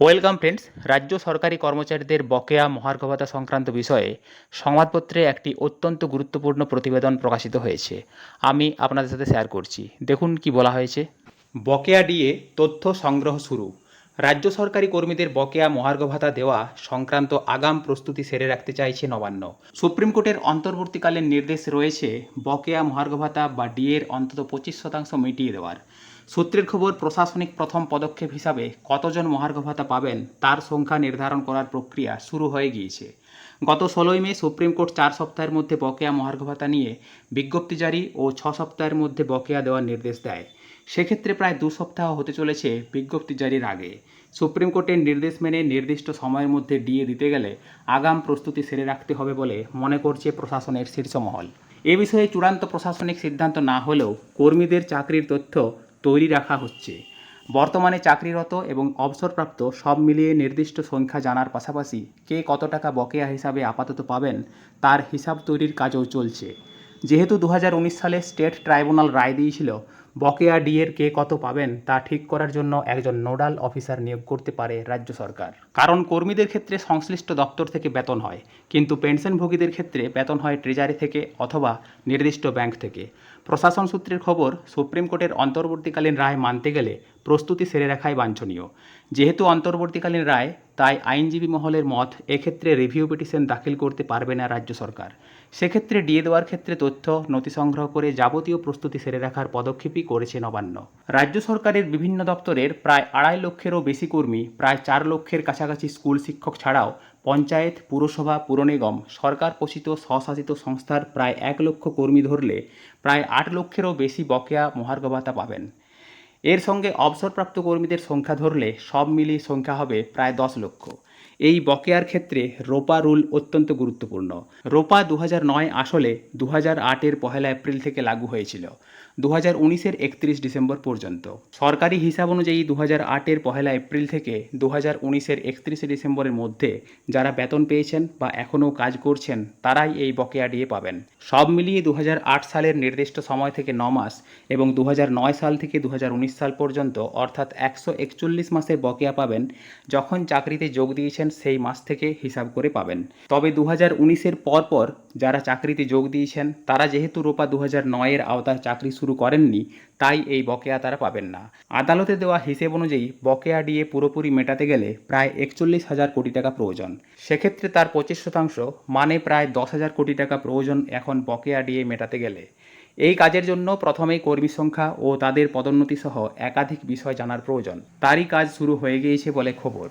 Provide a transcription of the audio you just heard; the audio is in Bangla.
Welcome friends. রাজ্য সরকারি কর্মচারীদের বকেয়া মহার্ঘ ভাতা সংক্রান্ত বিষয়ে সংবাদপত্রে একটি অত্যন্ত গুরুত্বপূর্ণ প্রতিবেদন প্রকাশিত হয়েছে। আমি আপনাদের সাথে শেয়ার করছি। দেখুন কি বলা হয়েছে। বকেয়া ডিএ তথ্য সংগ্রহ শুরু। রাজ্য সরকারি কর্মীদের বকেয়া মহার্ঘ ভাতা দেওয়া সংক্রান্ত আগাম প্রস্তুতি সেরে রাখতে চাইছে নবান্ন। সুপ্রিম কোর্টের অন্তর্বর্তীকালীন নির্দেশ রয়েছে বকেয়া মহার্ঘ ভাতা বা ডিএর অন্তত 25% মিটিয়ে দেওয়ার। সূত্রের খবর, প্রশাসনিক প্রথম পদক্ষেপ হিসাবে কতজন মহার্ঘ ভাতা পাবেন তার সংখ্যা নির্ধারণ করার প্রক্রিয়া শুরু হয়ে গিয়েছে। গত 16ই মে সুপ্রিম কোর্ট 4 সপ্তাহের মধ্যে বকেয়া মহার্ঘ ভাতা নিয়ে বিজ্ঞপ্তি জারি ও 6 সপ্তাহের মধ্যে বকেয়া দেওয়ার নির্দেশ দেয়। সেক্ষেত্রে প্রায় 2 সপ্তাহ হতে চলেছে বিজ্ঞপ্তি জারির আগে। সুপ্রিম কোর্টের নির্দেশ মেনে নির্দিষ্ট সময়ের মধ্যে ডিএ দিতে গেলে আগাম প্রস্তুতি সেরে রাখতে হবে বলে মনে করছে প্রশাসনের শীর্ষ মহল। এ বিষয়ে চূড়ান্ত প্রশাসনিক সিদ্ধান্ত না হলেও কর্মীদের চাকরির তথ্য তৈরি রাখা হচ্ছে। বর্তমানে চাকরিরত এবং অবসরপ্রাপ্ত সব মিলিয়ে নির্দিষ্ট সংখ্যা জানার পাশাপাশি কে কত টাকা বকেয়া হিসাবে আপাতত পাবেন তার হিসাব তৈরির কাজও চলছে। যেহেতু 2019 সালে স্টেট ট্রাইব্যুনাল রায় দিয়েছিল বকেয়া ডিএর কে কত পাবেন তা ঠিক করার জন্য একজন নোডাল অফিসার নিয়োগ করতে পারে রাজ্য সরকার। কারণ কর্মীদের ক্ষেত্রে সংশ্লিষ্ট দপ্তর থেকে বেতন হয়, কিন্তু পেনশনভোগীদের ক্ষেত্রে বেতন হয় ট্রেজারি থেকে অথবা নির্দিষ্ট ব্যাংক থেকে। প্রশাসন সূত্রের খবর, সুপ্রিম কোর্টের অন্তর্বর্তীকালীন রায় মানতে গেলে প্রস্তুতি সেরে রাখাই বাঞ্ছনীয়। যেহেতু অন্তর্বর্তীকালীন রায়, তাই আইনজীবী মহলের মত এক্ষেত্রে রিভিউ পিটিশন দাখিল করতে পারবে না রাজ্য সরকার। সেক্ষেত্রে ডিএ দেওয়ার ক্ষেত্রে তথ্য নথি সংগ্রহ করে যাবতীয় প্রস্তুতি সেরে রাখার পদক্ষেপই করেছে নবান্ন। রাজ্য সরকারের বিভিন্ন দপ্তরের প্রায় 2.5 লক্ষেরও বেশি কর্মী, প্রায় 4 লক্ষের কাছাকাছি স্কুল শিক্ষক ছাড়াও পঞ্চায়েত, পুরসভা, পুরনিগম, সরকার পোষিত স্বশাসিত সংস্থার প্রায় 1 লক্ষ কর্মী ধরলে প্রায় 8 লক্ষেরও বেশি বকেয়া মহার্ঘ ভাতা পাবেন। এর সঙ্গে অবসরপ্রাপ্ত কর্মীদের সংখ্যা ধরলে সব মিলিয়ে সংখ্যা হবে প্রায় 10 লক্ষ। এই বকেয়ার ক্ষেত্রে রোপা রুল অত্যন্ত গুরুত্বপূর্ণ। রোপা 2009 আসলে 2008-এর 1 এপ্রিল থেকে লাগু হয়েছিল 2019-এর 31 ডিসেম্বর পর্যন্ত। সরকারি হিসাব অনুযায়ী 2008-এর 1 এপ্রিল থেকে 2019-এর 31 ডিসেম্বরের মধ্যে যারা বেতন পেয়েছেন বা এখনও কাজ করছেন তারাই এই বকেয়া ডিএ পাবেন। সব মিলিয়ে 2008 সালের নির্দিষ্ট সময় থেকে 9 মাস এবং 2009 সাল থেকে 2019 সাল পর্যন্ত অর্থাৎ 141 মাসের বকেয়া পাবেন। যখন চাকরিতে যোগ দিয়েছেন সেই মাস থেকে হিসাব করে পাবেন। তবে 2019-এর পরপর যারা চাকরিতে যোগ দিয়েছেন তারা যেহেতু রোপা 2009-এর আওতায় চাকরি শুরু করেননি, তাই এই বকেয়া তারা পাবেন না। আদালতে দেওয়া হিসেব অনুযায়ী বকেয়া ডিএ পুরোপুরি মেটাতে গেলে প্রায় 41,000 কোটি টাকা প্রয়োজন। সেক্ষেত্রে তার 25% মানে প্রায় 10,000 কোটি টাকা প্রয়োজন এখন বকেয়া ডিএ মেটাতে গেলে। এই কাজের জন্য প্রথমেই কর্মী সংখ্যা ও তাদের পদোন্নতি সহ একাধিক বিষয় জানার প্রয়োজন। তারই কাজ শুরু হয়ে গিয়েছে বলে খবর।